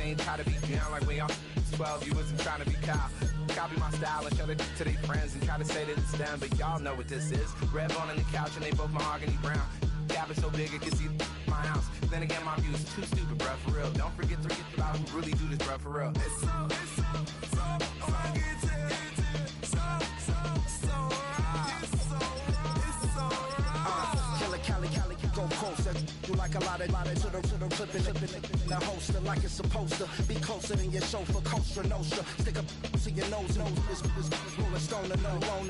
ain't try to be down like we on 12. You wasn't trying to be Kyle. Copy my style and show it to their friends and try to say that it's them, but y'all know what this is. Red bone on the couch and they both mahogany brown. Gap is so big it can see my house. Then again, my views too stupid, bruh, for real. Don't forget about who really do this, bruh, for real. It's so go closer, you like a lot of to the clipping the holster like it's supposed to be closer than your chauffeur, Costa Nostra. Stick up to your nose, this rolling stone and no loan.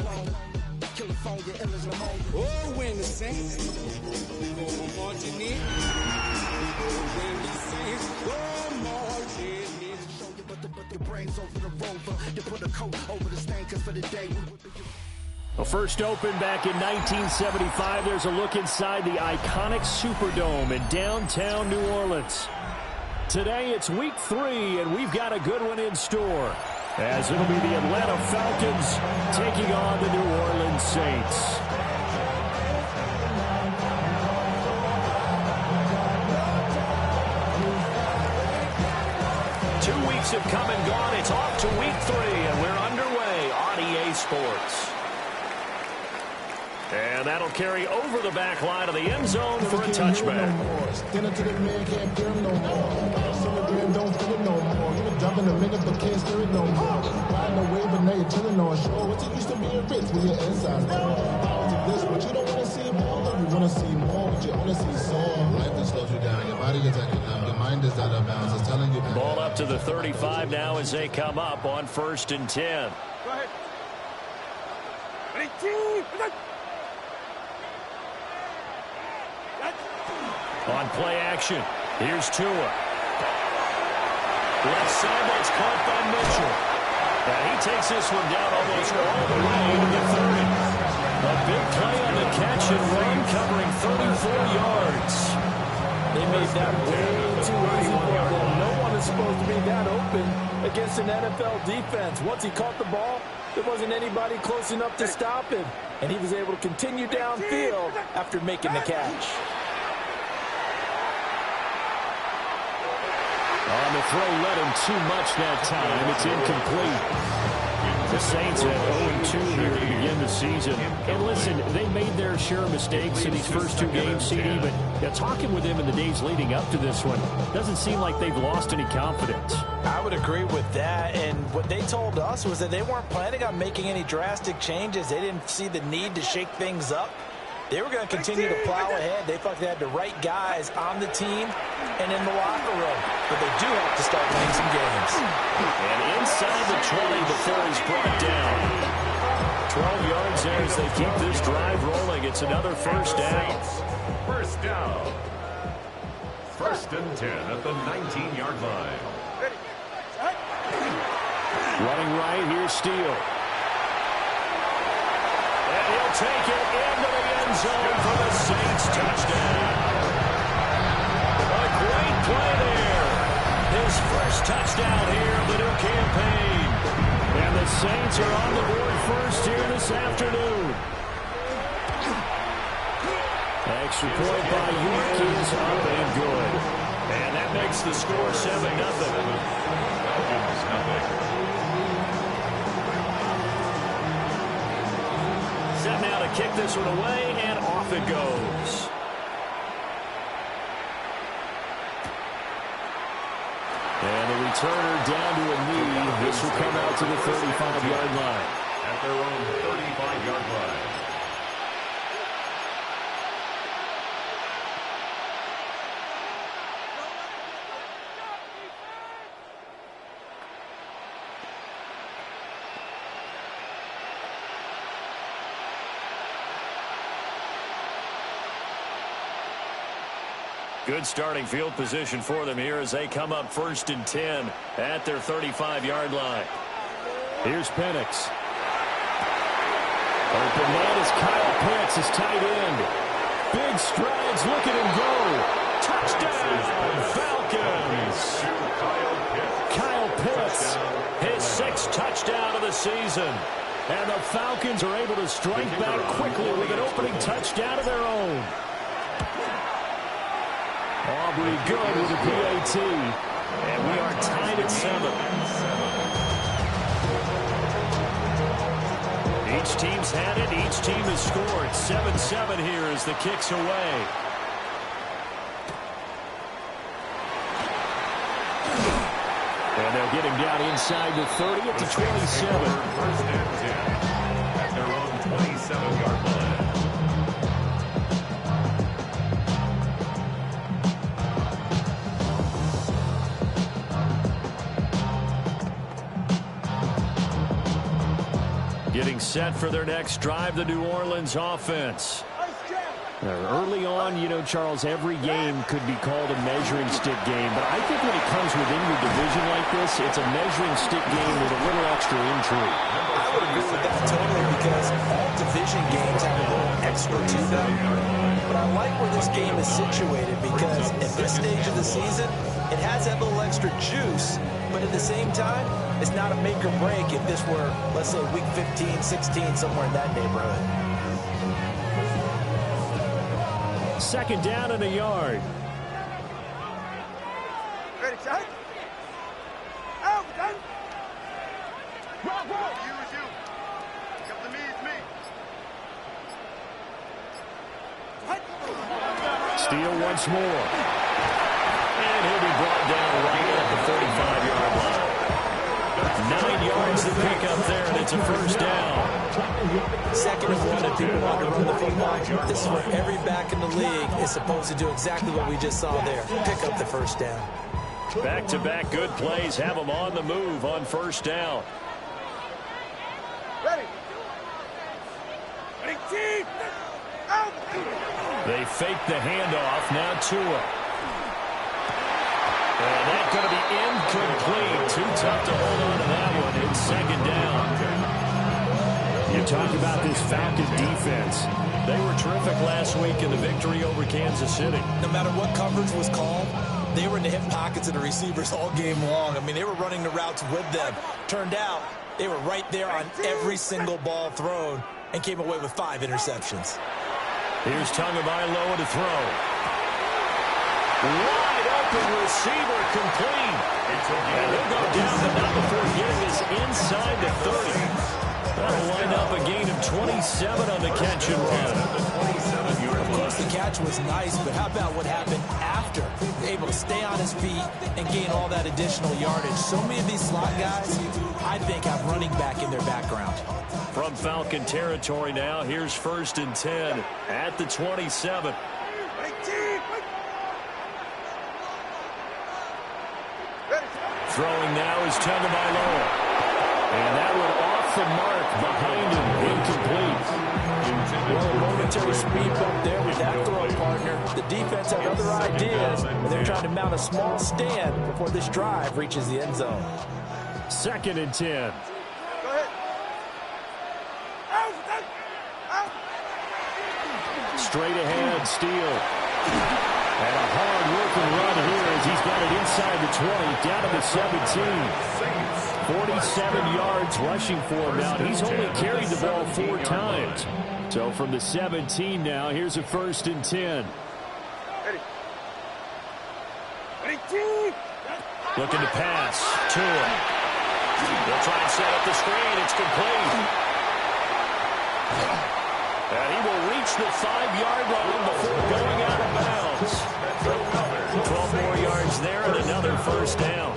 Kill a phone, your ill as pneumonia. Oh, when the Saints go marching in, when the Saints go marching in. Show you but the brains over the rover. You put a coat over the stain, cause for the day Well, first opened back in 1975. There's a look inside the iconic Superdome in downtown New Orleans. Today it's week 3, and we've got a good one in store, as it'll be the Atlanta Falcons taking on the New Orleans Saints. Two weeks have come and gone. It's off to week 3, and we're underway on EA Sports. And that'll carry over the back line of the end zone for a touchback. Stand to the man, can't feel him no more. Celebrating, don't feel it no more. You been jumping a minute, but can't steer it no more. Riding away, but now you're chilling on shore. What's it used to being rich with your insides? Powers of this, but you don't want to see more. You want to see more, but you only see some. Life that slows you down, your body is acting up, your mind is out of bounds. It's telling you. Ball up to the 35 now as they come up on 1st and 10. Go ahead. On play action, here's Tua. Left side, that's caught by Mitchell. And he takes this one down almost all the way to the 30. A big play on the catch and run, covering 34 yards. They made that way too easy for them. No one is supposed to be that open against an NFL defense. Once he caught the ball, there wasn't anybody close enough to stop him. And he was able to continue downfield after making the catch. On the throw, led him too much that time. It's incomplete. The Saints at 0-2 here to begin the season. And listen, they made their share of mistakes in these first 2 games, CD, but talking with them in the days leading up to this one, doesn't seem like they've lost any confidence. I would agree with that, and what they told us was that they weren't planning on making any drastic changes. They didn't see the need to shake things up. They were going to continue to plow ahead. They felt they had the right guys on the team and in the locker room. But they do have to start winning some games. And inside the 20 before he's brought down. 12 yards there as they keep this drive rolling. It's another first down. First down. 1st and 10 at the 19-yard line. Running right, here's Steele. And he'll take it into the end zone for the Saints touchdown. A great play there. His first touchdown here of the new campaign. And the Saints are on the board first here this afternoon. Extra point by York is up and good. And that makes the score 7-0. Set now to kick this one away, and off it goes. And the returner down to a knee. This will come out to the 35-yard line. At their own 35-yard line. Good starting field position for them here as they come up 1st and 10 at their 35-yard line. Here's Penix. Open man is Kyle Pitts, his tight end. Big strides, look at him go. Touchdown, Falcons. Kyle Pitts, his 6th touchdown of the season. And the Falcons are able to strike back quickly with an opening touchdown of their own. Aubrey good with a PAT. And we are tied. and 7. Each team's had it. Each team has scored. 7-7 here as the kick's away. And they'll get him down inside the 30 at the 27. First and 10 at their own 27-yard line. Getting set for their next drive, the New Orleans offense. Early on, you know, Charles, every game could be called a measuring stick game. But I think when it comes within your division like this, it's a measuring stick game with a little extra intrigue. I would agree with that totally because all division games have a little extra to them. But I like where this game is situated because at this stage of the season, it has that little extra juice. But at the same time, it's not a make or break if this were, let's say, week 15, 16, somewhere in that neighborhood. Second down and a yard. Ready, shot? Out, done. You is you. Come to me is me. Steal once more. And he'll be brought down right at the 45-yard line. 9 yards to pick up there, and it's a first down. Second and 1, and people want to run the football. This is where every back in the league is supposed to do exactly what we just saw there. Pick up the first down. Back-to-back good plays have them on the move on first down. Ready. Ready, team. Out. They fake the handoff. Now Tua. And that's going to be incomplete. Too tough to hold on to that one. It's second down. You talk about this Falcon defense. They were terrific last week in the victory over Kansas City. No matter what coverage was called, they were in the hip pockets of the receivers all game long. I mean, they were running the routes with them. Turned out, they were right there on every single ball thrown and came away with 5 interceptions. Here's Tagovailoa to throw. Wide open receiver complete. And he'll go down the number before getting this inside the 30. That'll wind up a gain of 27 on the catch and run. Of course, the catch was nice, but how about what happened after? Able to stay on his feet and gain all that additional yardage. So many of these slot guys, I think, have running back in their background. From Falcon territory now, here's first and 10 at the 27. Throwing now is Tagovailoa. And that one off the mark behind him, incomplete. Well, a momentary speed bump there with that throw partner. The defense had other ideas, and they're trying to mount a small stand before this drive reaches the end zone. Second and 10. Go ahead. Out. Straight ahead, Steele. And a hard-working run here as he's got it inside the 20, down to the 17. 47 yards rushing for him now. He's only carried the ball 4 times. So from the 17 now, here's a first and 10. Ready. Ready, team. Looking to pass. Tua. They'll try and set up the screen. It's complete. And he will reach the 5-yard line before going out of bounds. 12 more yards there and another first down.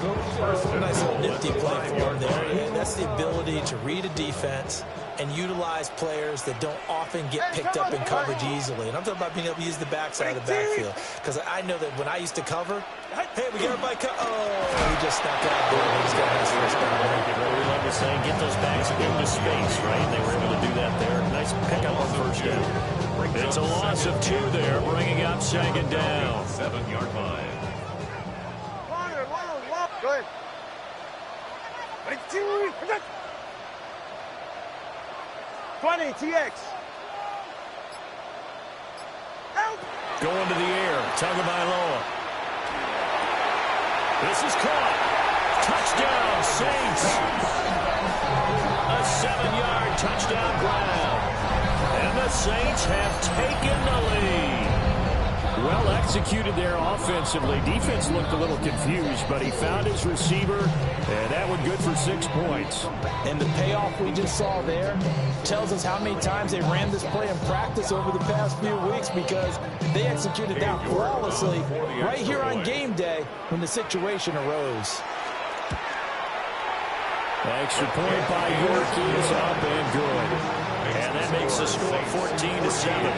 Nice little nifty play for him there. And that's the ability to read a defense and utilize players that don't often get picked up in coverage easily. And I'm talking about being able to use the backside of the backfield. Because I know that when I used to cover, hey, we got everybody he just snuck out there. He's got a nice first down there. We love to say, get those backs into space, right? They were able to do that there. Nice pickup on first down. It's a loss of 2 there, bringing up second down. 7-yard line. Go ahead. Ready, team. 20, TX. Out. Going to the air, Tagovailoa. This is caught. Touchdown, Saints. A 7-yard touchdown grab. And the Saints have taken the lead. Well executed there offensively. Defense looked a little confused, but he found his receiver, and that one good for 6 points. And the payoff we just saw there tells us how many times they ran this play in practice over the past few weeks, because they executed that flawlessly right here on game day when the situation arose. Extra point by York is up and good. And that makes the score 14-7.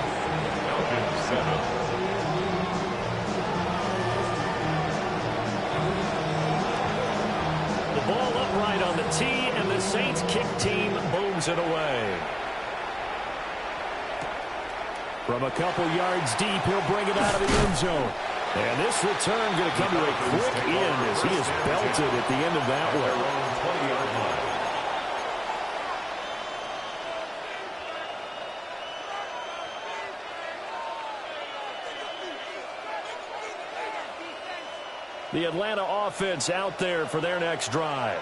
The ball upright on the tee, and the Saints kick team booms it away. From a couple yards deep, he'll bring it out of the end zone. And this return going to come to a quick end as he is belted at the end of that one. The Atlanta offense out there for their next drive.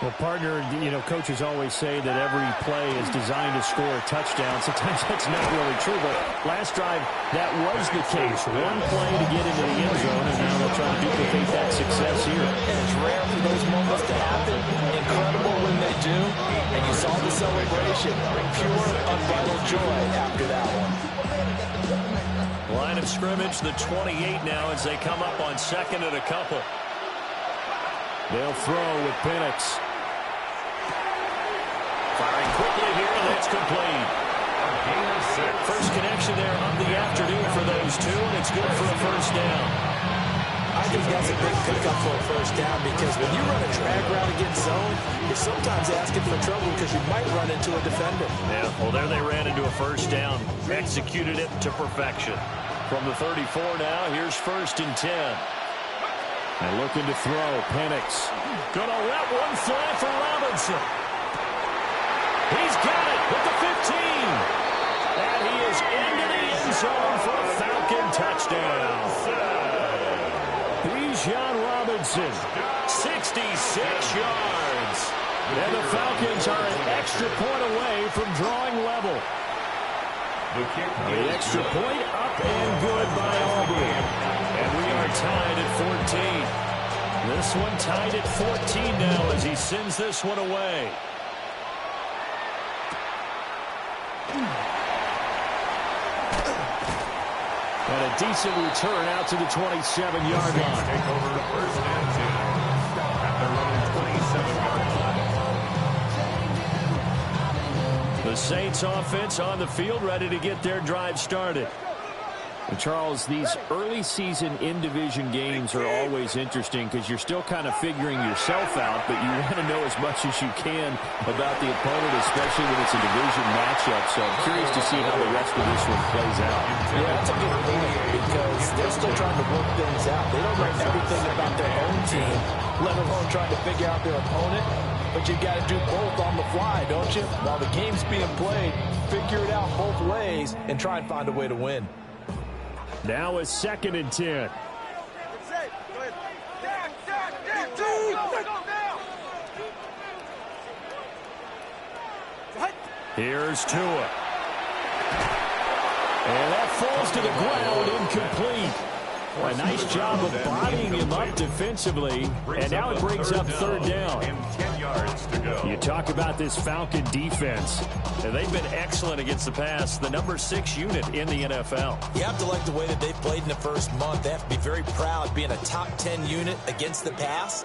Well, partner, coaches always say that every play is designed to score a touchdown. Sometimes that's not really true, but last drive, that was the case. One play to get into the end zone, and now they'll try to duplicate that success here. And it's rare for those moments to happen. Incredible when they do. And you saw the celebration. Pure, unbridled joy after that one. Line of scrimmage, the 28 now as they come up on second and a couple. They'll throw with Penix. Firing quickly here, and that's complete. First connection there of the afternoon for those two, and it's good for a first down. I think that's a big pickup for a first down, because when you run a drag route against zone, you're sometimes asking for trouble because you might run into a defender. Yeah, well, there they ran into a first down. Executed it to perfection. From the 34 now, here's 1st and 10. And looking to throw, Penix. Gonna let one fly for Robinson. He's got it with the 15. And he is into the end zone for a Falcon touchdown. Bijan Robinson, 66 yards. And the Falcons are an extra point away from drawing level. The extra point up and good by Aubrey. And we are tied at 14. This one tied at 14 now as he sends this one away. And a decent return out to the 27-yard line. Take over the 1st and 10 at their own 27-yard line. The Saints offense on the field, ready to get their drive started. And Charles, these early season in-division games are always interesting because you're still kind of figuring yourself out, but you want to know as much as you can about the opponent, especially when it's a division matchup. So I'm curious to see how the rest of this one plays out. Yeah, that's a good point, because they're still trying to work things out. They don't know everything about their own team, let alone trying to figure out their opponent. But you got to do both on the fly, don't you? While the game's being played, figure it out both ways and try and find a way to win. Now a 2nd and 10. Here's Tua. And that falls to the ground, incomplete. A nice job of bodying him up defensively, and now it brings up 3rd down. 10 yards to go. You talk about this Falcon defense. They've been excellent against the pass, the number 6 unit in the NFL. You have to like the way that they've played in the first month. They have to be very proud being a top 10 unit against the pass.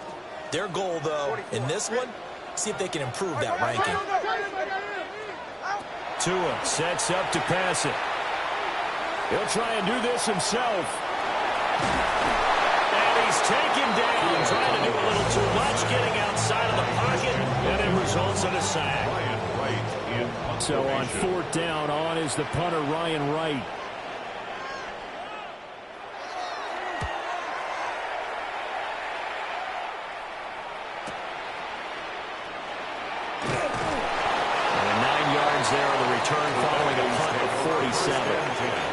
Their goal, though, in this one, see if they can improve that ranking. Tua sets up to pass it. He'll try and do this himself. And he's taken down, trying to do a little too much, getting outside of the pocket, and it results in a sack. So on 4th down, on is the punter, Ryan Wright. And 9 yards there on the return following a punt of 47.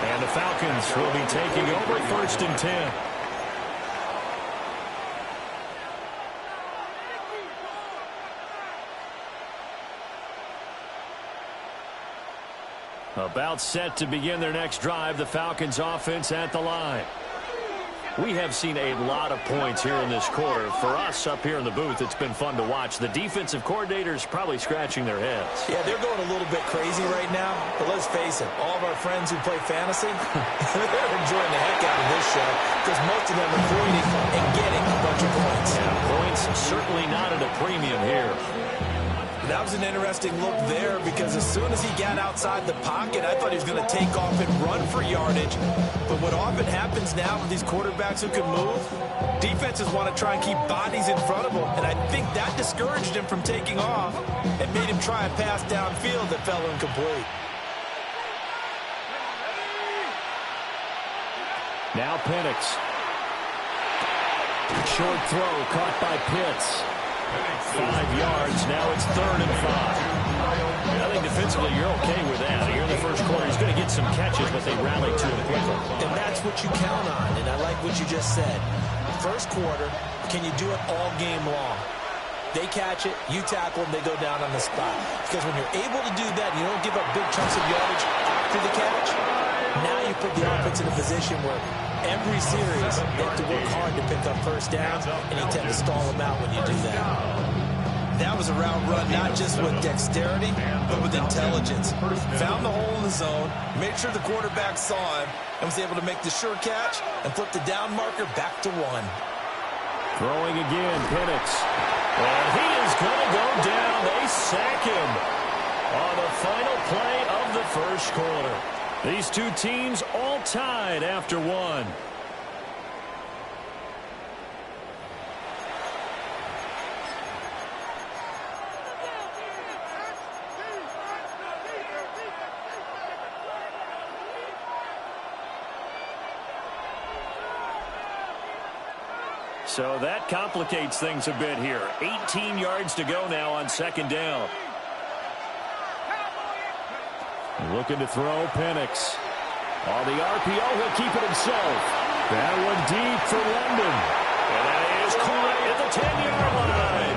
And the Falcons will be taking over 1st and 10. About set to begin their next drive, the Falcons offense at the line. We have seen a lot of points here in this quarter. For us up here in the booth, it's been fun to watch. The defensive coordinators probably scratching their heads. Yeah, they're going a little bit crazy right now. But let's face it, all of our friends who play fantasy, they're enjoying the heck out of this show because most of them are pointing and getting a bunch of points. Yeah, points certainly not at a premium here. That was an interesting look there because as soon as he got outside the pocket, I thought he was going to take off and run for yardage. But what often happens now with these quarterbacks who can move, defenses want to try and keep bodies in front of them. And I think that discouraged him from taking off and made him try a pass downfield that fell incomplete. Now Penix. Short throw caught by Pitts. 5 yards. Now it's 3rd and 5. I think defensively you're okay with that. Here in the first quarter, he's going to get some catches, but they rallied to him quickly. And that's what you count on, and I like what you just said. First quarter, can you do it all game long? They catch it, you tackle them, they go down on the spot. Because when you're able to do that, you don't give up big chunks of yardage after the catch. Now you put the offense in a position where every series they have to work hard to pick up first downs, and you tend to stall them out when you do that. That was a route run not just with dexterity, but with intelligence. Found the hole in the zone, made sure the quarterback saw him, and was able to make the sure catch and flip the down marker back to 1. Throwing again, Penix. And he is going to go down. They sack him on the final play of the first quarter. These two teams all tied after 1. So that complicates things a bit here. 18 yards to go now on 2nd down. Looking to throw, Penix. On the RPO, he'll keep it himself. That one deep for London. And that is caught at the 10-yard line.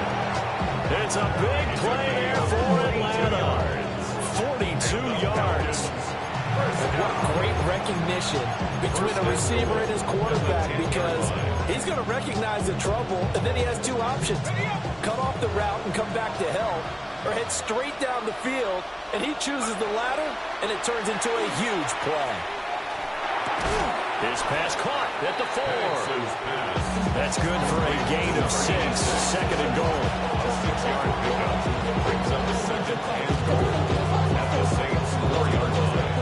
It's a big play there for Atlanta. 42 yards. What great recognition between a receiver and his quarterback, because he's going to recognize the trouble, and then he has 2 options. Cut off the route and come back to help, or head straight down the field, and he chooses the latter, and it turns into a huge play. His pass caught at the 4. That's good for a gain of 6. 2nd and goal. 6-yard pickup brings up the 2nd and goal at the Saints' 4-yard line.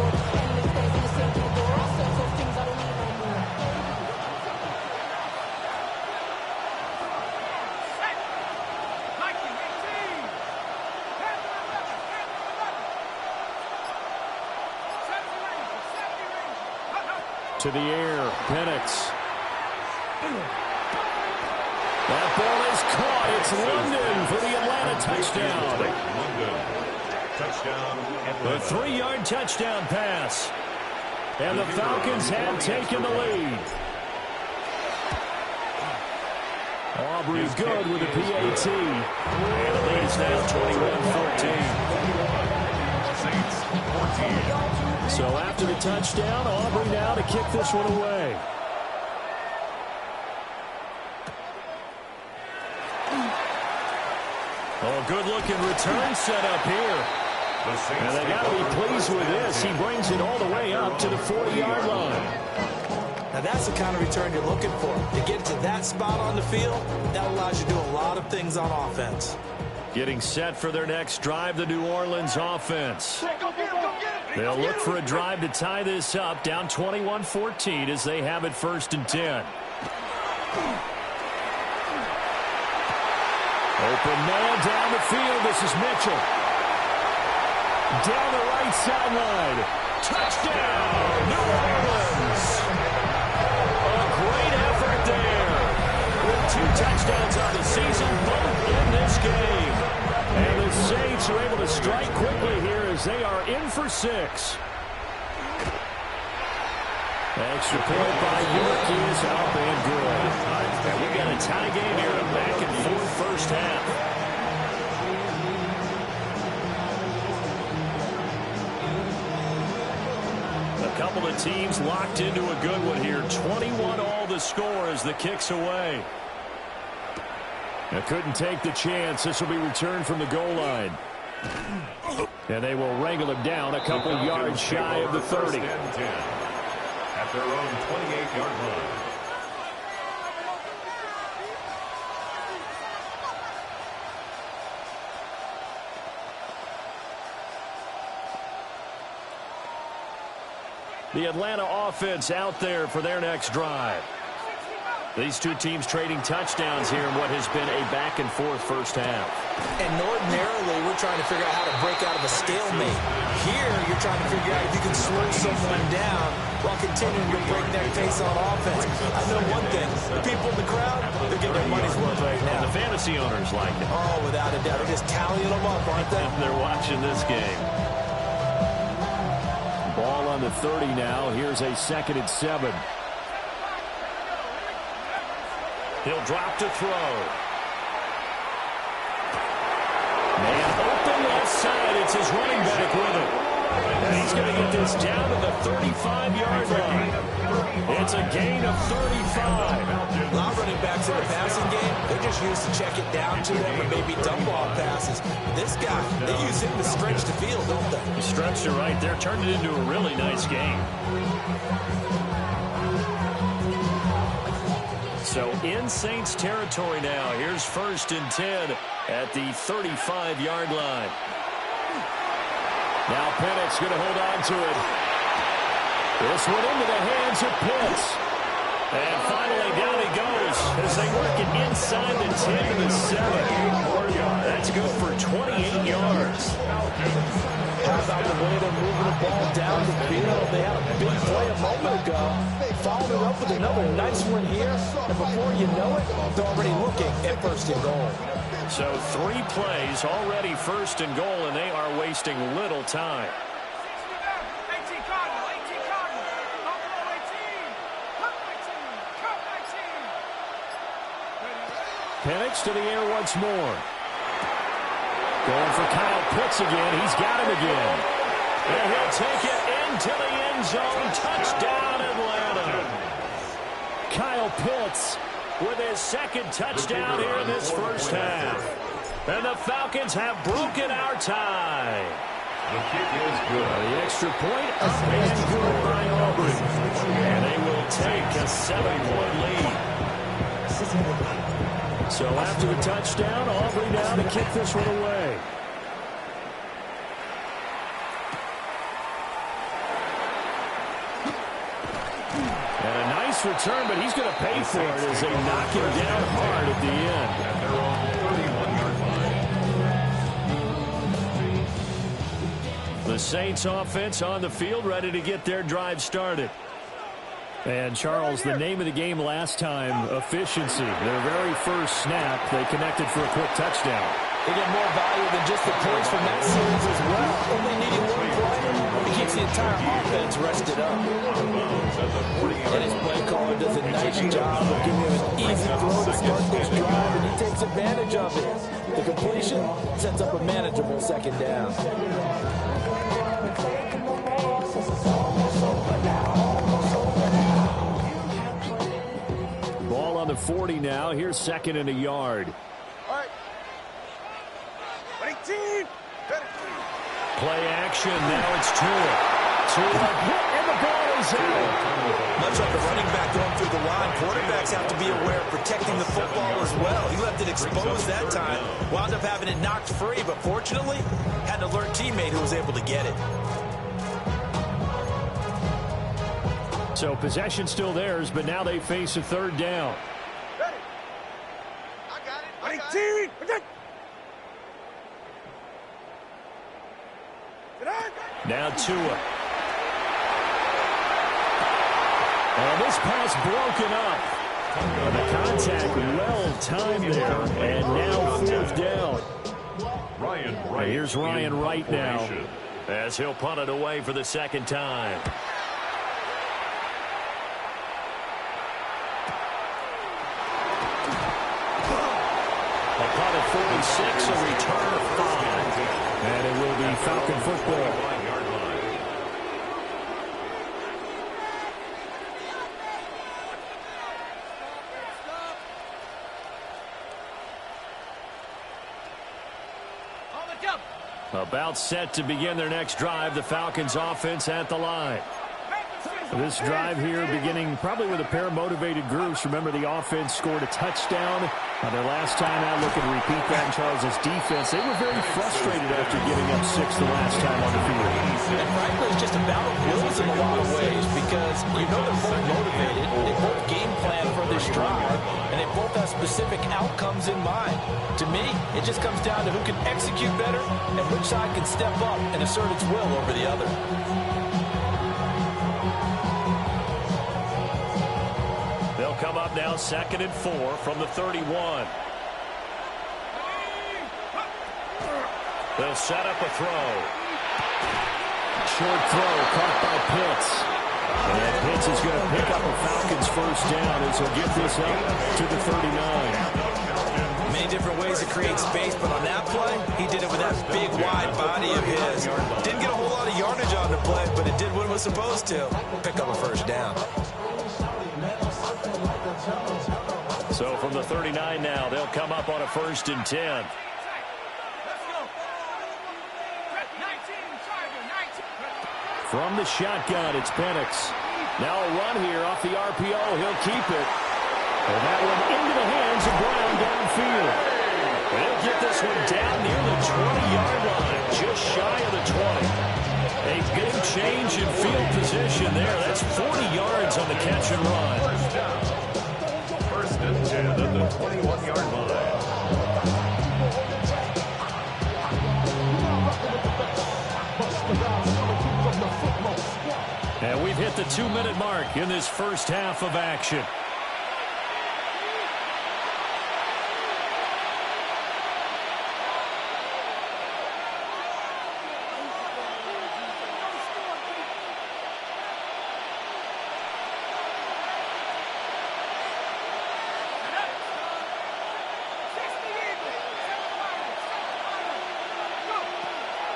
To the air, Penix. That ball is caught. It's London for the Atlanta touchdown. The 3-yard touchdown pass. And the Falcons have taken the lead. Aubrey good with the PAT. And the lead is now 21-14. Saints 14. So after the touchdown, Aubrey now to kick this one away. Oh, good-looking return set up here. And they got to be pleased with this. He brings it all the way up to the 40-yard line. Now that's the kind of return you're looking for. To get to that spot on the field, that allows you to do a lot of things on offense. Getting set for their next drive, the New Orleans offense. They'll look for a drive to tie this up, down 21-14 as they have it 1st and 10. Open man down the field. This is Mitchell. Down the right sideline. Touchdown, New Orleans. A great effort there. With 2 touchdowns on the season, both in this game. And the Saints are able to strike quickly here as they are in for 6. Extra point by York is up and good. And we got a tie game here, a back and forth first half. couple of teams locked into a good one here. 21 all the score as the kick's away. They couldn't take the chance. This will be returned from the goal line. And they will wrangle him down a couple yards shy of the 30. At their own 28-yard line. The Atlanta offense out there for their next drive. These two teams trading touchdowns here in what has been a back-and-forth first half. And ordinarily, we're trying to figure out how to break out of a stalemate. Here, you're trying to figure out if you can slow someone down while continuing to break their pace on offense. I know one thing. The people in the crowd, they're getting their money's worth right now. The fantasy owners like it. Oh, without a doubt. They're just tallying them up, aren't they? They're watching this game. Ball on the 30 now. Here's a 2nd and 7. He'll drop to throw. Man open left side. It's his running back with him. And he's going to get this down to the 35-yard line. It's a gain of 35. A lot of running backs in the passing game, they're just used to check it down to them or maybe dump off passes. This guy, they use him to stretch the field, don't they? Stretched it right there. Turned it into a really nice game. So in Saints territory now. Here's 1st and 10 at the 35-yard line. Now Pennett's going to hold on to it. This one into the hands of Pitts. And finally down he goes as they work it inside the 10 to the 7. That's good for 28 yards. How about the way they're moving the ball down the field? They had a big play a moment ago. Followed it up with another nice one here. And before you know it, they're already looking at 1st and goal. So 3 plays already 1st and goal, and they are wasting little time. Penix to the air once more. Going for Kyle Pitts again. He's got him again. And he'll take it into the end zone. Touchdown, Atlanta. Kyle Pitts with his 2nd touchdown here in this first half. And the Falcons have broken our tie. The kick is good. The extra point up and good by Aubrey. And they will take a 7-point lead. So after the touchdown, Aubrey now to kick this one away. And a nice return, but he's going to pay for it as they knock him down hard at the end. At their own 31-yard line. The Saints offense on the field, ready to get their drive started. And, Charles, the name of the game last time, efficiency. Their very first snap, they connected for a quick touchdown. They get more value than just the points from that series as well. Only needing one play, he keeps the entire offense rested up. And his play caller does a nice job of giving him an easy throw to start this drive, and he takes advantage of it. The completion sets up a manageable 2nd down. Ball on the 40 now. Here's 2nd and a yard. All right. Play action. Now it's Tua. Tua hit, and the ball is out. Much like a running back going through the line, quarterbacks have to be aware of protecting the football as well. He left it exposed that time. Wound up having it knocked free, but fortunately, had an alert teammate who was able to get it. So possession still theirs, but now they face a 3rd down. Ready. I got it. Now Tua. And this pass broken up. And the contact well timed there. And now 4th down. Ryan Wright. Here's Ryan Wright now as he'll punt it away for the 2nd time. A punt at 46, a return of 5. And it will be Falcon football. About set to begin their next drive, the Falcons offense at the line. This drive here beginning probably with a pair of motivated groups. Remember, the offense scored a touchdown on their last time out. Looking to repeat that in Charles' defense. They were very frustrated after giving up 6 the last time on the field. And frankly, it's just a battle of wills in a lot of ways because you know they're both motivated. They both game plan for this drive, and they both have specific outcomes in mind. To me, it just comes down to who can execute better and which side can step up and assert its will over the other. They'll come up now 2nd and 4 from the 31. They'll set up a throw. Short throw caught by Pitts. And Pitts is going to pick up a Falcons first down as he'll get this up to the 39. Many different ways to create space, but on that play, he did it with that big, wide body of his. Didn't get a whole lot of yardage on the play, but it did what it was supposed to. Pick up a first down. So from the 39 now, they'll come up on a 1st and 10. From the shotgun, it's Penix. Now a run here off the RPO. He'll keep it. And that one into the hands of Brown downfield. They'll get this one down near the 20-yard line, just shy of the 20. A big change in field position there. That's 40 yards on the catch and run. First and 10 at the 21-yard line. And we've hit the 2-minute mark in this first half of action.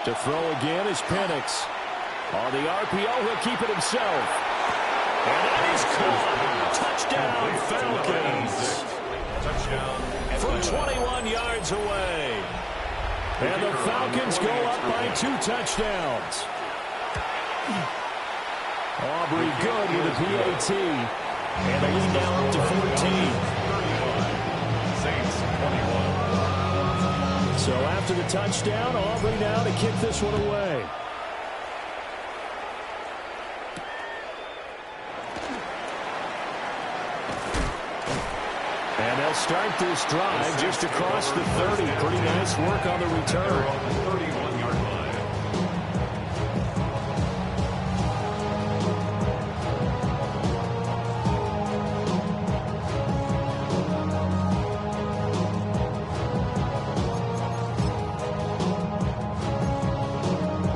To throw again is Penix. On the RPO, he'll keep it himself. And that is caught. Touchdown, Falcons. Touchdown. From 21 yards away. And the Falcons go up by 2 touchdowns. Aubrey good with a PAT. And the lead now up to 14. Saints 21. So after the touchdown, Aubrey now to kick this one away. And they'll start this drive just across the 30. Pretty nice work on the return. 31-yard line.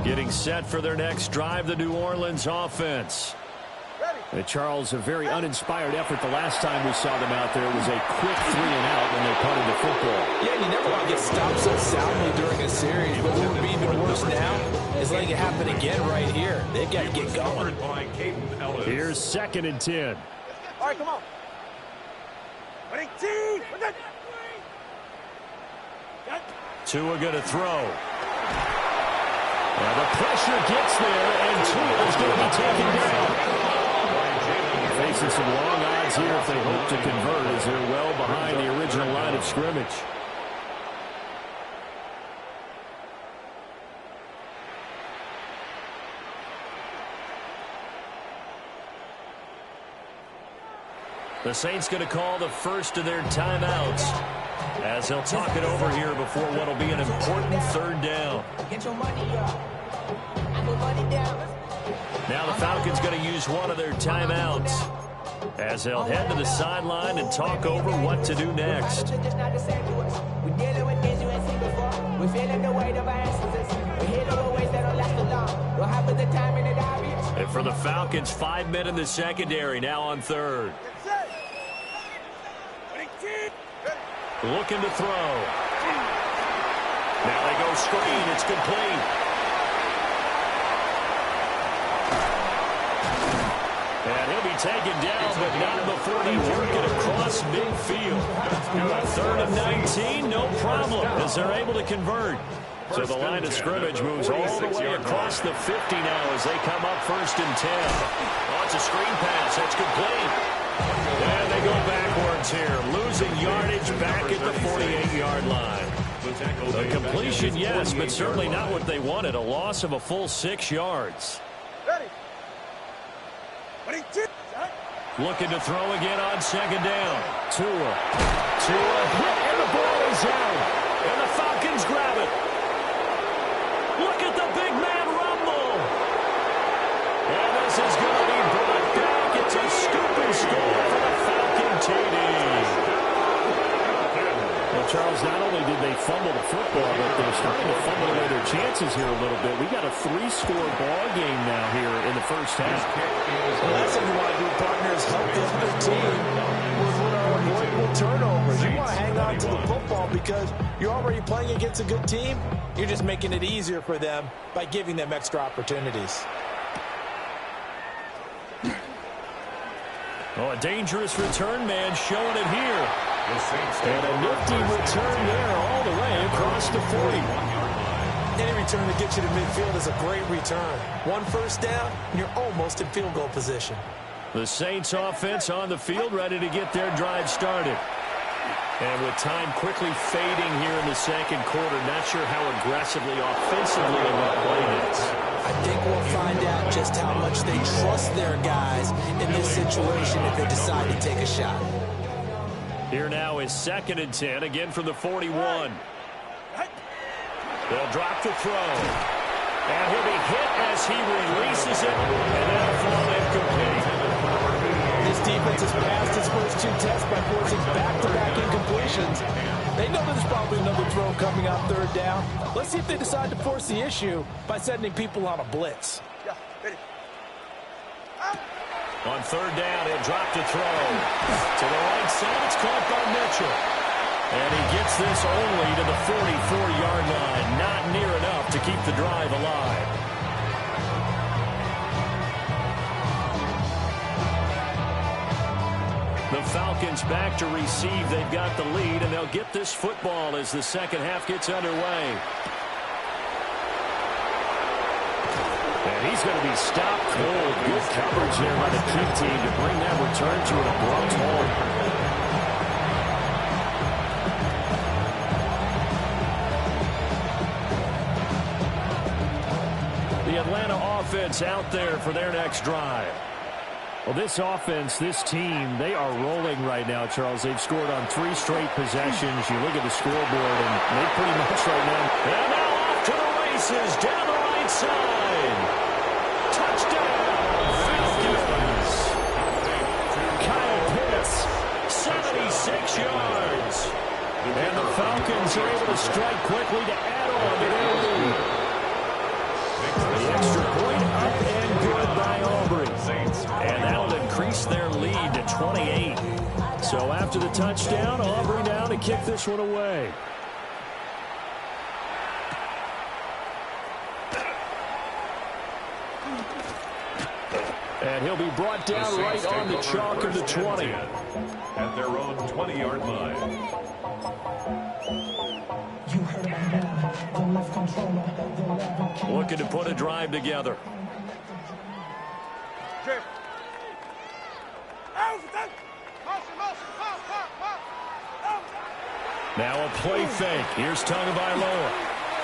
Getting set for their next drive, the New Orleans offense. And Charles, a very uninspired effort the last time we saw them out there. It was a quick 3-and-out when they punted the football. Yeah, you never want to get stopped so soundly during a series, but what would be even worse now is letting it happen again right here. They've got to get going. Here's 2nd and 10. All right, come on. Tua going to throw. Well, the pressure gets there, and Tua is going to be taken down. Facing some long odds here if they hope to convert as they're well behind the original line of scrimmage. The Saints going to call the first of their timeouts as they'll talk it over here before what will be an important 3rd down. Get your money up. I put money down. Now the Falcons going to use one of their timeouts as they'll head to the sideline and talk over what to do next. We're dealing with things you ain't seen before. We're feeling the weight of our ancestors. We're hitting with ways that don't last too long. Don't have the time in it obvious. And for the Falcons, 5 men in the secondary now on 3rd. Looking to throw. Now they go screen. It's complete. And he'll be taken down, but not before they work it across midfield. 3rd and 19, no problem, as they're able to convert. So the line of scrimmage moves all the way across the 50 now as they come up 1st and 10. Oh, it's a screen pass. That's complete. And they go backwards here, losing yardage back at the 48-yard line. A completion, yes, but certainly not what they wanted. A loss of a full 6 yards. Looking to throw again on 2nd down. Tua hit, and the ball is out. And the Falcons grab it. Look at the big man rumble. And this is going to be brought back. It's a scoop and score for the Falcon TD. Well, Charles, not only did they fumble the football, but they're starting to fumble away their chances here a little bit. We got a 3-score ball game now here in the first half. The last thing you want to do, partner, is help the other team with what are avoidable turnovers. You want to hang on to the football because you're already playing against a good team. You're just making it easier for them by giving them extra opportunities. Oh, a dangerous return man showing it here. And a nifty return there all the way across the 40. Any return that gets you to midfield is a great return. 1 first down, and you're almost in field goal position. The Saints offense on the field, ready to get their drive started. And with time quickly fading here in the second quarter, not sure how aggressively, offensively they want to play this. I think we'll find out just how much they trust their guys in this situation if they decide to take a shot. Here now is 2nd and 10, again from the 41. They'll drop the throw. And he'll be hit as he releases it, and that'll fall incomplete. This defense has passed its first 2 tests by forcing back-to-back incompletions. They know there's probably another throw coming on 3rd down. Let's see if they decide to force the issue by sending people on a blitz. On 3rd down, he'll drop the throw. To the right side, it's caught by Mitchell. And he gets this only to the 44-yard line. Not near enough to keep the drive alive. The Falcons back to receive. They've got the lead, and they'll get this football as the second half gets underway. And he's going to be stopped cold. Good coverage there by the key team to bring that return to an abrupt halt. The Atlanta offense out there for their next drive. Well, this offense, this team, they are rolling right now, Charles. They've scored on 3 straight possessions. You look at the scoreboard, and they pretty much right now. And now off to the races down the right side. Touchdown, Falcons. Kyle Pitts, 76 yards. And the Falcons are able to strike quickly to add on to their lead. The extra point up and good by Aubrey. And that'll increase their lead to 28. So after the touchdown, Aubrey now to kick this one away. And he'll be brought down right on the chalk of the 20. At their own 20-yard line. Looking to put a drive together. Now a play fake. Here's Tagovailoa.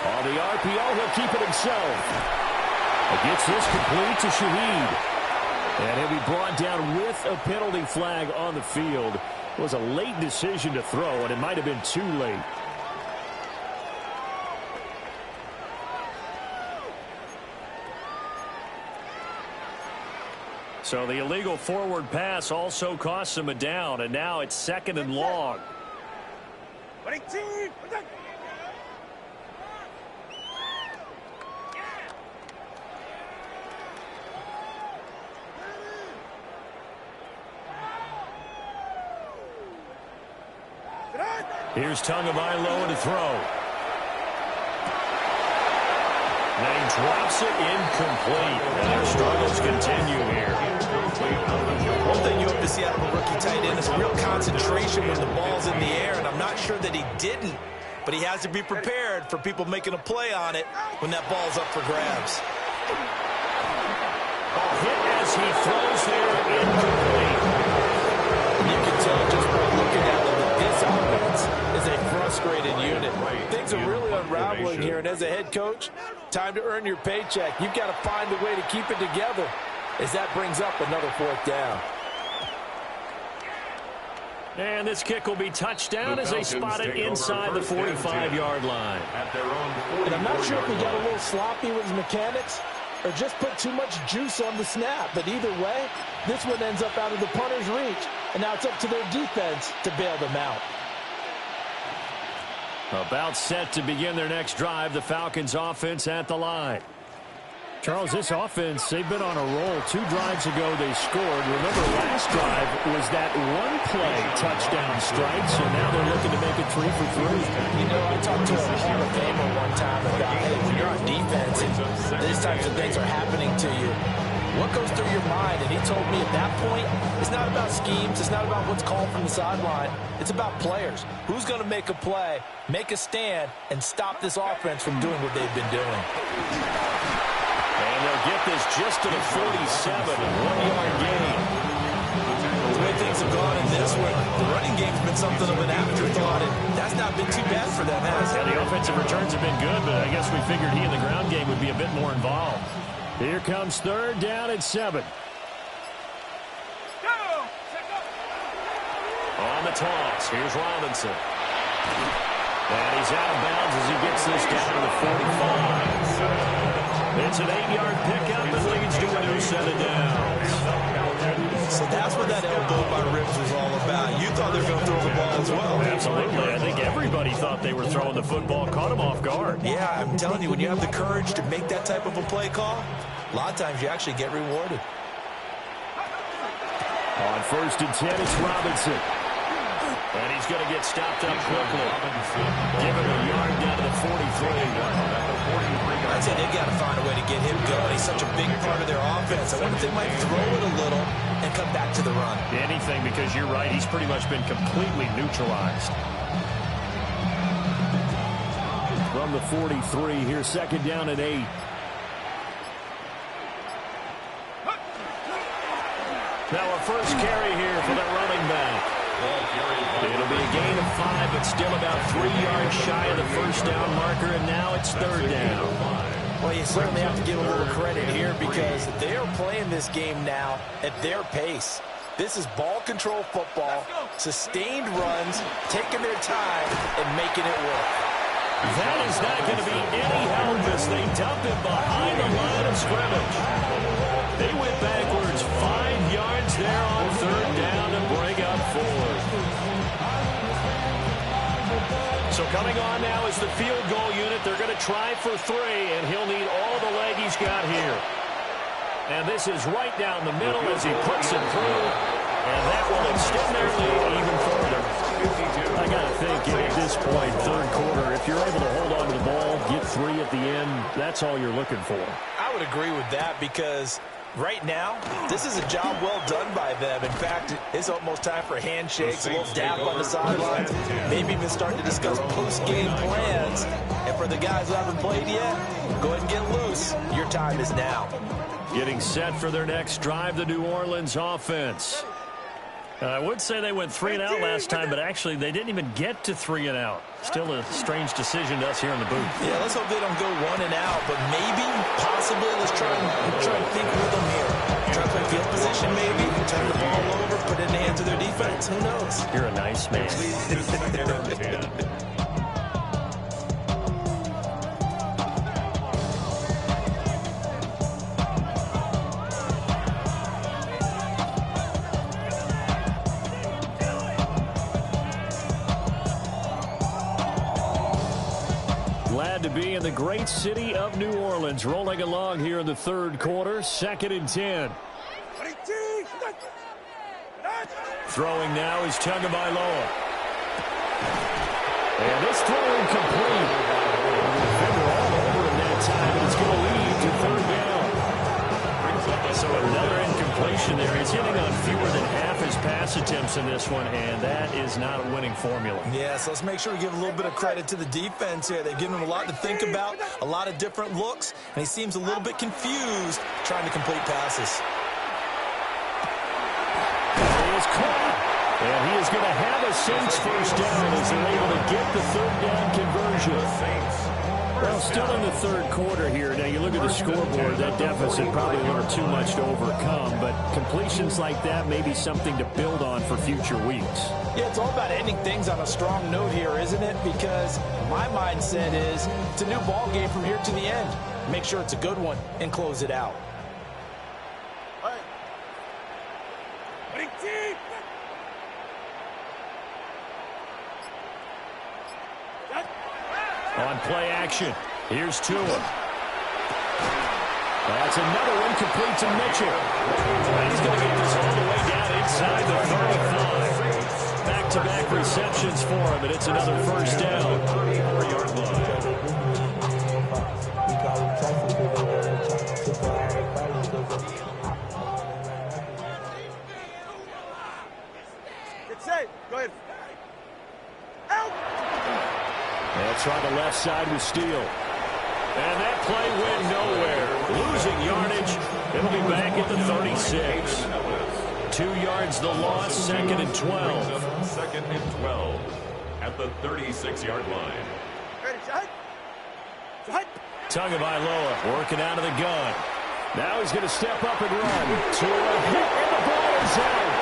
On the RPO, he'll keep it himself. He gets this complete to Shaheed. And he'll be brought down with a penalty flag on the field. It was a late decision to throw, and it might have been too late. So the illegal forward pass also costs him a down, and now it's 2nd and long. Here's Tagovailoa to throw. And he drops it incomplete. And their struggles continue here. One thing you hope to see out of a rookie tight end is real concentration when the ball's in the air, and I'm not sure that he didn't but he has to be prepared for people making a play on it when that ball's up for grabs. Hit as he throws there, incomplete. You can tell just by looking at them that this offense is a frustrated unit. Things are really unraveling here, and as a head coach, time to earn your paycheck. You've got to find a way to keep it together as that brings up another 4th down. And this kick will be touchdown as they spot it inside the 45-yard line. And I'm not sure if he got a little sloppy with his mechanics or just put too much juice on the snap. But either way, this one ends up out of the punter's reach. And now it's up to their defense to bail them out. About set to begin their next drive, the Falcons offense at the line. Charles, this offense, they've been on a roll. 2 drives ago, they scored. Remember, last drive was that one-play touchdown strike, so now they're looking to make it 3 for 3. You know, I talked to a Hall of Famer one time about, hey, when you're on defense and these types of things are happening to you, what goes through your mind? And he told me at that point, it's not about schemes. It's not about what's called from the sideline. It's about players. Who's going to make a play, make a stand, and stop this offense from doing what they've been doing? And they'll get this just to the 47, 1-yard gain. The way things have gone in this one, the running game's been something of an afterthought, and that's not been too bad for them, has it? Yeah, the offensive returns have been good, but I guess we figured he in the ground game would be a bit more involved. Here comes 3rd down at 7. On the toss, here's Robinson. And he's out of bounds as he gets this down to the 45. It's an 8-yard pickup that leads to a new set of downs. So that's what that elbow by Ribs was all about. You thought they were going to throw the ball as well. Absolutely. I think everybody thought they were throwing the football, caught him off guard. Yeah, I'm telling you, when you have the courage to make that type of a play call, a lot of times you actually get rewarded. On 1st and 10, it's Robinson. And he's going to get stopped up quickly. Give him a yard down to the 43. I'd say they've got to find a way to get him going. He's such a big part of their offense. I wonder if they might throw it a little and come back to the run. Anything, because you're right. He's pretty much been completely neutralized. From the 43, here's 2nd down and 8. Now a first carry here for the running back. It'll be a gain of 5, but still about 3 yards shy of the 1st down marker, and now it's 3rd down. Well, you certainly have to give a little credit here because they are playing this game now at their pace. This is ball control football, sustained runs, taking their time, and making it work. That is not going to be any help as they dump it behind the line of scrimmage. They went backwards 5 yards there on 3rd down to bring up 4. So coming on now is the field goal unit. They're going to try for 3, and he'll need all the leg he's got here. And this is right down the middle as he puts it through, and that will extend their lead even further. I got to think at this point, 3rd quarter, if you're able to hold on to the ball, get 3 at the end, that's all you're looking for. I would agree with that because right now, this is a job well done by them. In fact, it's almost time for handshakes, a little dap on the sidelines, maybe even start to discuss post-game plans. And for the guys who haven't played yet, go ahead and get loose. Your time is now. Getting set for their next drive, the New Orleans offense. I would say they went 3 and out last time, but actually they didn't even get to 3 and out. Still a strange decision to us here in the booth. Yeah, let's hope they don't go 1 and out, but maybe, possibly, let's try and think with them here. Try to play field position maybe, turn the ball over, put it in the hands of their defense. Who knows? You're a nice man. Glad to be in the great city of New Orleans, rolling along here in the 3rd quarter, 2nd and 10. Throwing now is Tagovailoa. And this throw incomplete. Defender all over him that time, and it's going to lead to 3rd down. So another incomplete completion there. He's hitting on fewer than half his pass attempts in this one, and that is not a winning formula. Yeah, so let's make sure we give a little bit of credit to the defense here. They've given him a lot to think about, a lot of different looks, and he seems a little bit confused trying to complete passes. He is caught, and he is going to have a Saints first down as they're able to get the third down conversion. Well, still in the third quarter here. Now, you look at the scoreboard, that deficit probably a little too much to overcome, but completions like that may be something to build on for future weeks. Yeah, it's all about ending things on a strong note here, isn't it? Because my mindset is it's a new ball game from here to the end. Make sure it's a good one and close it out. On play action, here's Tua. That's another one complete to Mitchell. And he's going to get this all the way down inside the 35. Back-to-back receptions for him, and it's another first down. 34-yard line. Get safe. Go ahead. That's on the left side with Steele. And that play went nowhere. Losing yardage. It'll be back at the 36. 2 yards the loss, second and 12. Second and 12 at the 36-yard line. Ready, shot. Tagovailoa working out of the gun. Now he's going to step up and run. To a hit, and the ball is out.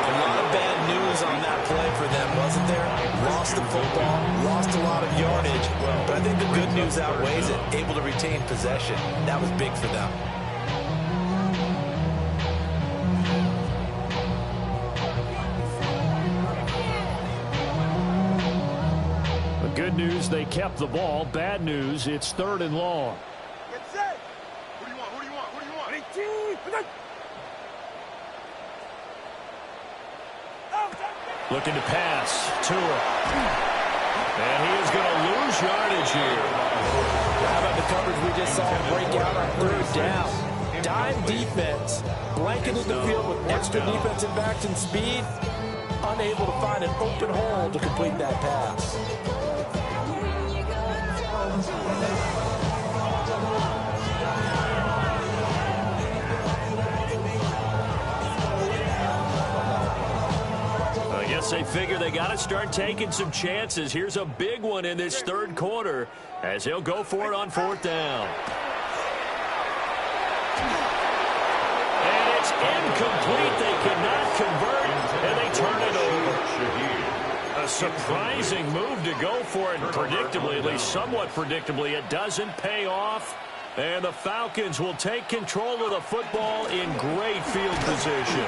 A lot of bad news on that play for them, wasn't there? Lost the football, lost a lot of yardage, but I think the good news outweighs it. Able to retain possession. That was big for them. The good news, they kept the ball. Bad news, it's third and long. Get set. Who do you want? Who do you want? Who do you want? Ready, Looking to pass. Tua. And he is going to lose yardage here. How about the coverage we just saw break out on third down? Dime defense, blanketed the field with extra defensive backs and speed, unable to find an open hole to complete that pass. I guess they figure they got to start taking some chances. Here's a big one in this third quarter as he'll go for it on fourth down. And it's incomplete. They could not convert, and they turn it over. A surprising move to go for it, and predictably, at least somewhat predictably, it doesn't pay off. And the Falcons will take control of the football in great field position.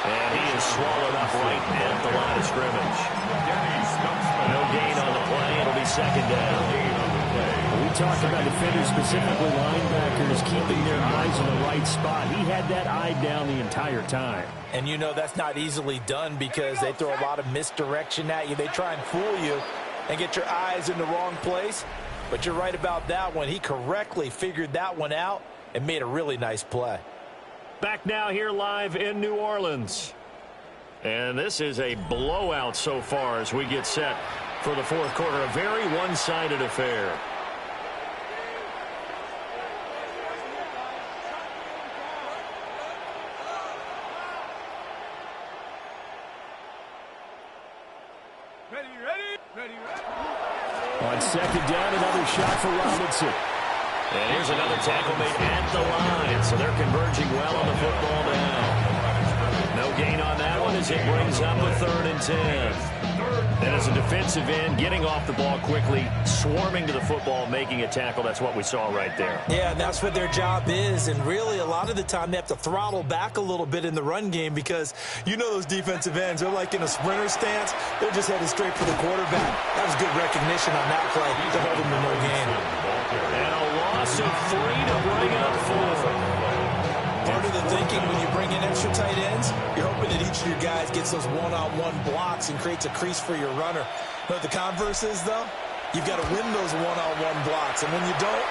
And he is swallowed up right at the line of scrimmage. No gain on the play. It'll be second down. We talked about defenders, specifically linebackers, keeping their eyes in the right spot. He had that eye down the entire time. And you know that's not easily done because they throw a lot of misdirection at you. They try and fool you and get your eyes in the wrong place. But you're right about that one. He correctly figured that one out and made a really nice play. Back now here live in New Orleans. And this is a blowout so far as we get set for the fourth quarter. A very one-sided affair. ready. On second down, another shot for Robinson. And here's another tackle made at the line. So they're converging well on the football now. No gain on that one as it brings up a 3rd and 10. And as a defensive end, getting off the ball quickly, swarming to the football, making a tackle. That's what we saw right there. Yeah, and that's what their job is. And really, a lot of the time, they have to throttle back a little bit in the run game because you know those defensive ends, they're like in a sprinter stance. They're just headed straight for the quarterback. That was good recognition on that play to hold him to no gain. And a loss of 3 to bring up 4. Part of the thinking when you bring in extra tight ends, you're hoping that each of your guys gets those one-on-one blocks and creates a crease for your runner. But the converse is, though, you've got to win those one-on-one blocks. And when you don't,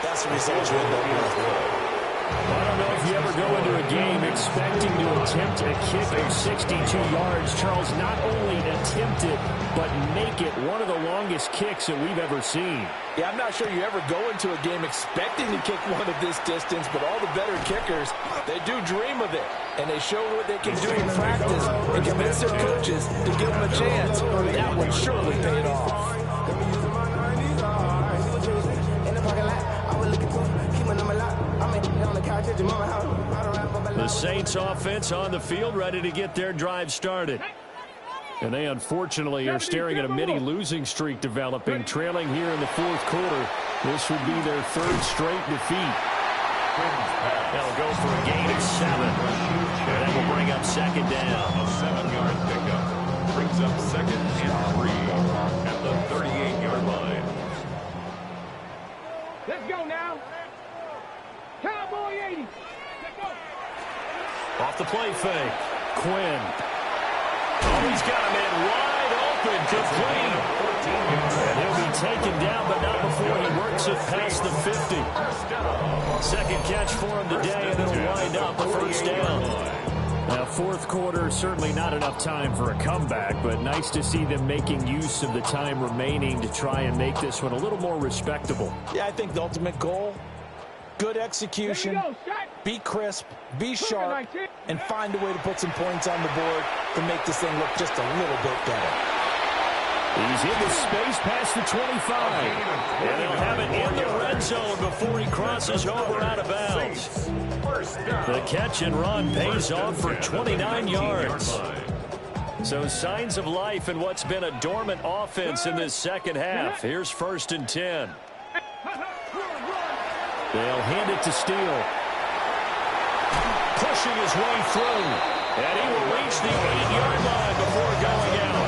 that's the result you end up with. I don't know if you ever go into a game expecting to attempt a kick of 62 yards. Charles, not only attempt it, but make it one of the longest kicks that we've ever seen. Yeah, I'm not sure you ever go into a game expecting to kick one of this distance, but all the better kickers, they do dream of it. And they show what they can do in practice and convince their coaches to give them a chance. That one surely paid off. The Saints offense on the field, ready to get their drive started. And they unfortunately are staring at a mini losing streak developing, trailing here in the fourth quarter. This would be their third straight defeat. They'll go for a gain of 7. And that will bring up second down. A 7-yard pickup brings up second and 3 at the 38-yard line. Let's go now. Cowboy 80. Let's go. Off the play fake. Quinn. Oh, he's got him in wide open, complete. And he'll be taken down, but not before he works it past the 50. Second catch for him today, and it'll wind up a first down. Now, fourth quarter, certainly not enough time for a comeback, but nice to see them making use of the time remaining to try and make this one a little more respectable. Yeah, I think the ultimate goal, good execution, be crisp, be sharp, and find a way to put some points on the board to make this thing look just a little bit better. He's in the space past the 25. And he'll have it in the red zone before he crosses over out of bounds. The catch and run pays off for 29 yards. So signs of life in what's been a dormant offense in this second half. Here's first and 10. They'll hand it to Steele. Pushing his way through. And he will reach the 8-yard line before going out.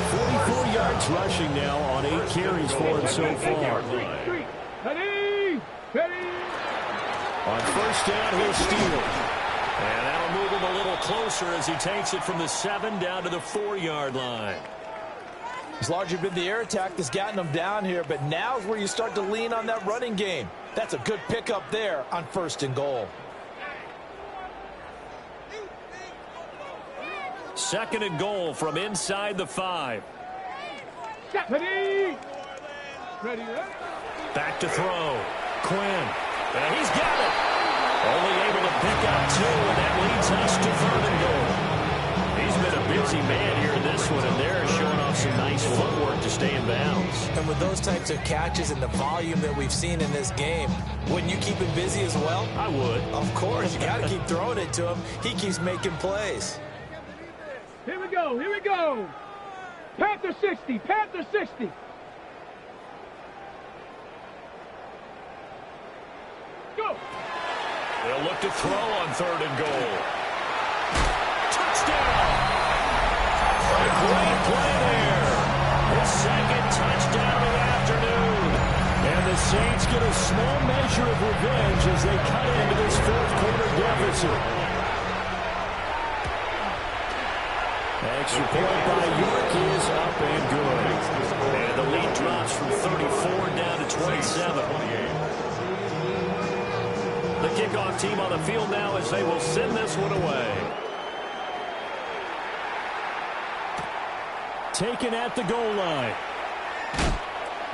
44 yards rushing now on 8 carries for him so far. On first down, here's Steele. And that'll move him a little closer as he takes it from the 7 down to the 4-yard line. It's largely been the air attack that's gotten them down here, but now's where you start to lean on that running game. That's a good pickup there on first and goal. Second and goal from inside the 5. Back to throw. Quinn. And he's got it. Only able to pick up 2, and that leads us to third and goal. He's been a busy man here in this one, and they're showing off some nice footwork to stay in bounds. And with those types of catches and the volume that we've seen in this game, wouldn't you keep him busy as well? I would. Of course. You got to keep throwing it to him. He keeps making plays. Here we go. Here we go. Panther 60. Panther 60. Go. They'll look to throw on third and goal. Touchdown! A great play there. His second touchdown of the afternoon. And the Saints get a small measure of revenge as they cut into this fourth quarter deficit. Extra point by York is up and good. And the lead drops from 34 down to 27. The kickoff team on the field now as they will send this one away. Taken at the goal line.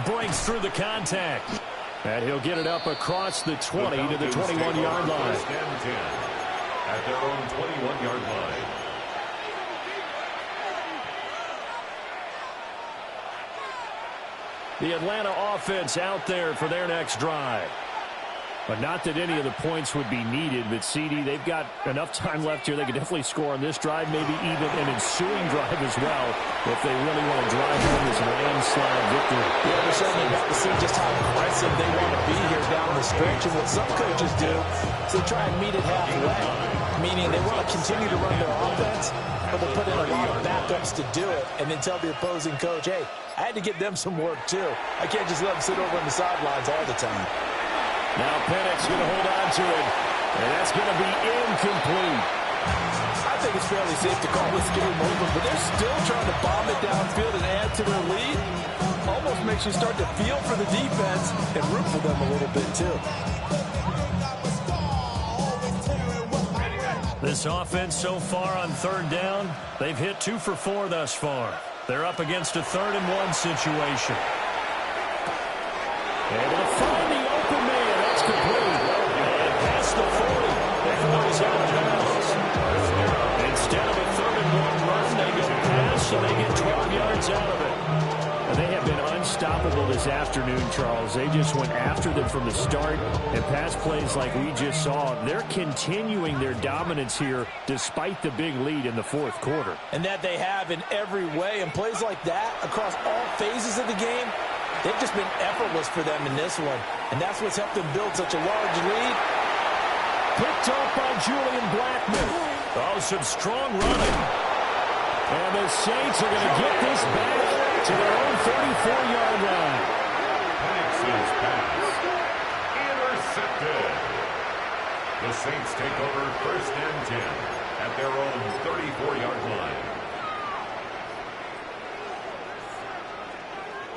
Breaks through the contact. And he'll get it up across the 20 to the 21-yard line. First and 10 at their own 21-yard line. The Atlanta offense out there for their next drive. But not that any of the points would be needed, but CD, they've got enough time left here. They could definitely score on this drive, maybe even an ensuing drive as well, if they really want to drive home this landslide victory. Yeah, we're certainly about to see just how aggressive they want to be here down the stretch. And what some coaches do is they try and meet it halfway, meaning they want to continue to run their offense, but they put in a lot of backups to do it, and then tell the opposing coach, hey, I had to give them some work too. I can't just let them sit over on the sidelines all the time. Now Penix going to hold on to it, and that's going to be incomplete. I think it's fairly safe to call this game over, but they're still trying to bomb it downfield and add to their lead. Almost makes you start to feel for the defense and root for them a little bit too. This offense so far on third down, they've hit 2 for 4 thus far. They're up against a 3rd-and-1 situation. Able to find the open man. That's complete. And past the 40. That goes out of bounds. Instead of a 3rd-and-1 run, they go pass, so they get 12 yards out of it. And they have been unstoppable this afternoon, Charles. They just went after them from the start, and pass plays like we just saw. They're continuing their dominance here despite the big lead in the 4th quarter. And that they have in every way. And plays like that across all phases of the game, they've just been effortless for them in this one. And that's what's helped them build such a large lead. Picked up by Julian Blackman. Oh, some strong running. And the Saints are going to get this back to their own 34-yard line. Pax's pass. Intercepted. The Saints take over 1st and 10 at their own 34-yard line.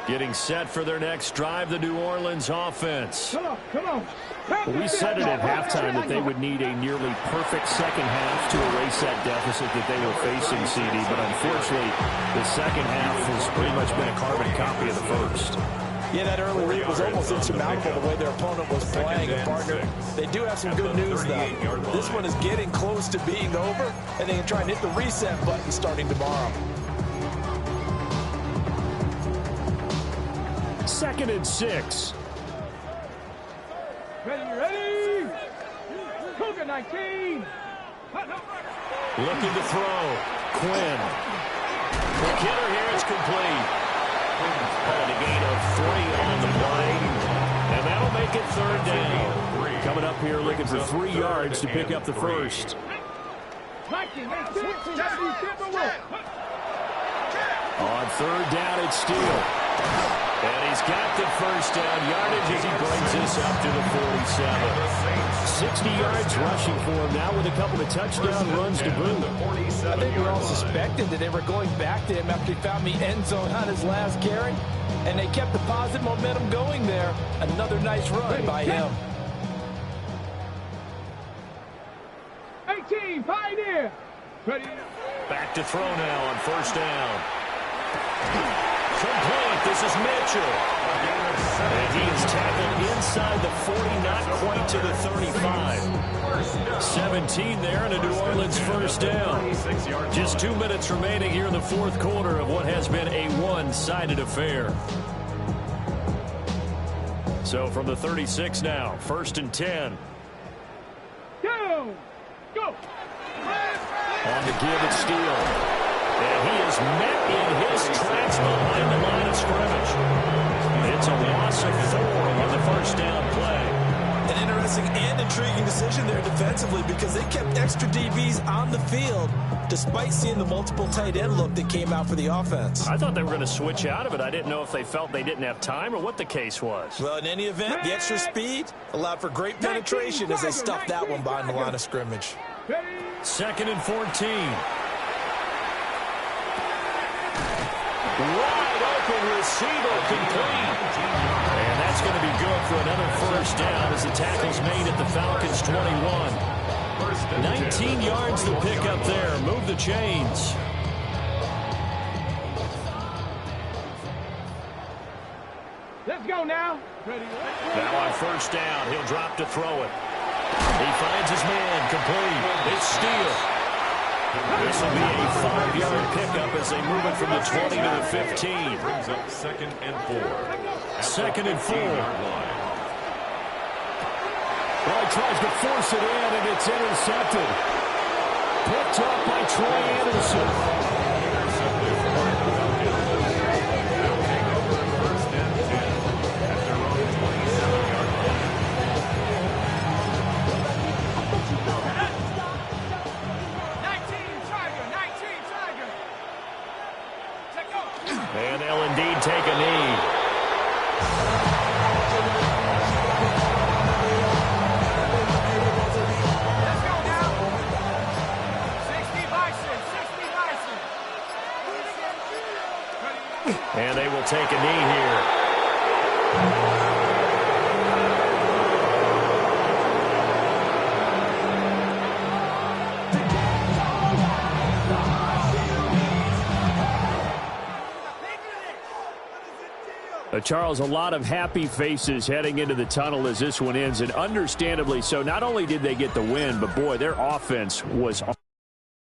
Getting set for their next drive, the New Orleans offense. Come on. We said it at halftime that they would need a nearly perfect second half to erase that deficit that they were facing, CD, but unfortunately, the second half has pretty much been a carbon copy of the first. Yeah, that early lead was almost insurmountable the way their opponent was playing. And partner, they do have some good news, though. This one is getting close to being over, and they can try and hit the reset button starting tomorrow. 2nd and 6. Ready. Cougar 19. Looking to throw. Quinn. The killer here is complete. And a gain of 3 on the play. And that'll make it 3rd down. Coming up here looking for 3 yards to pick up the first. On 3rd down, it's Steele. And he's got the first down yardage as he brings this up to the 47. 60 yards rushing for him now with a couple of touchdown runs to boot. I think we all suspected that they were going back to him after he found the end zone on his last carry. And they kept the positive momentum going there. Another nice run by him. 18, Pioneer. Ready. Back to throw now on 1st down. Complete. This is Mitchell. And he is tackled inside the 40, not quite to the 35. 17 there and a New Orleans 1st down. Just 2 minutes remaining here in the 4th quarter of what has been a one-sided affair. So from the 36 now, 1st and 10. Go. On the give and steal. And he is met in his tracks behind the line of scrimmage. It's a loss of 4 on the 1st down play. An interesting and intriguing decision there defensively because they kept extra DBs on the field despite seeing the multiple tight end look that came out for the offense. I thought they were going to switch out of it. I didn't know if they felt they didn't have time or what the case was. Well, in any event, the extra speed allowed for great penetration as they stuffed that one behind the line of scrimmage. 2nd and 14. Wide open receiver complete. And that's going to be good for another 1st down as the tackle's made at the Falcons 21. 19 yards to pick up there. Move the chains. Let's go now. Now on 1st down, he'll drop to throw it. He finds his man complete. It's Steele. This will be a 5-yard pickup as they move it from the 20 to the 15. Brings up 2nd and 4. 2nd and 4. Well, he tries to force it in, and it's intercepted. Picked up by Troy Anderson. And they'll indeed take a knee. Let's go now. 60 Bison, 60 Bison. And they will take a knee here. Charles, a lot of happy faces heading into the tunnel as this one ends, and understandably so. Not only did they get the win, but, boy, their offense was